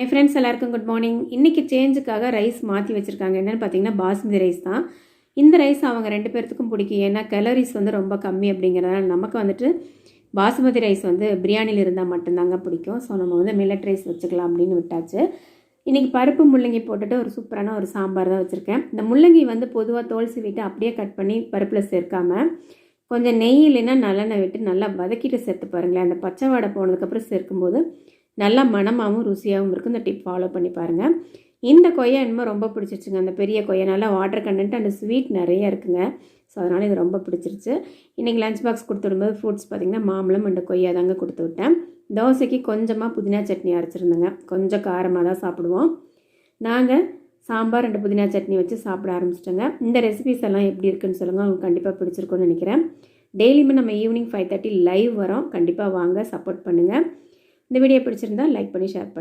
என் friends எல்லாருக்கும் good morning. இன்றைக்கி சேஞ்சுக்காக rice மாற்றி வச்சுருக்காங்க. என்னென்னு பார்த்தீங்கன்னா பாஸ்மதி ரைஸ் தான். இந்த ரைஸ் அவங்க 2 பேர்த்துக்கும் பிடிக்கும். ஏன்னா கேலரிஸ் வந்து ரொம்ப கம்மி அப்படிங்கிறதுனால நமக்கு வந்துட்டு பாஸ்மதி ரைஸ் வந்து பிரியாணியில் இருந்தால் மட்டும்தாங்க பிடிக்கும். ஸோ நம்ம வந்து மில்லட் ரைஸ் வச்சுக்கலாம் அப்படின்னு விட்டாச்சு. இன்றைக்கி பருப்பு முள்ளங்கி போட்டுட்டு ஒரு சூப்பரான ஒரு சாம்பார் தான் வச்சுருக்கேன். இந்த முள்ளங்கி வந்து பொதுவாக தோல் சீவிட்டு அப்படியே கட் பண்ணி பருப்பில் சேர்க்காமல் கொஞ்சம் நெய் இல்லைன்னா நல்லெண்ணெய் விட்டு நல்லா வதக்கிட்டு சேர்த்து பாருங்களேன். அந்த பச்சை வாடை போனதுக்கப்புறம் சேர்க்கும்போது நல்லா மணமாகவும் ருசியாகவும் இருக்கும். இந்த டிப் ஃபாலோ பண்ணி பாருங்கள். இந்த கொய்யா என்னமோ ரொம்ப பிடிச்சிருச்சுங்க. அந்த பெரிய கொய்யா நல்லா வாட்டர் கண்டென்ட் அண்ட் ஸ்வீட் நிறைய இருக்குங்க. ஸோ அதனால் இது ரொம்ப பிடிச்சிருச்சு. இன்றைக்கி லஞ்ச் பாக்ஸ் கொடுத்து விடும்போது ஃப்ரூட்ஸ் பார்த்திங்கன்னா மாம்பழம் அண்ட் கொய்யா தாங்க கொடுத்து விட்டேன். தோசைக்கு கொஞ்சமாக புதினா சட்னி அரைச்சிருந்தேங்க. கொஞ்சம் காரமாக தான் சாப்பிடுவோம். நாங்கள் சாம்பார் அண்ட் புதினா சட்னி வச்சு சாப்பிட ஆரம்பிச்சிட்டோங்க. இந்த ரெசிபிஸ் எல்லாம் எப்படி இருக்குன்னு சொல்லுங்கள். உங்களுக்கு கண்டிப்பாக பிடிச்சிருக்குன்னு நினைக்கிறேன். டெய்லியுமே நம்ம ஈவினிங் 5:30 லைவ் வரோம். கண்டிப்பாக வாங்க, சப்போர்ட் பண்ணுங்கள். இந்த வீடியோ பிடிச்சிருந்தா லைக் பண்ணி ஷேர் பண்ணுங்கள்.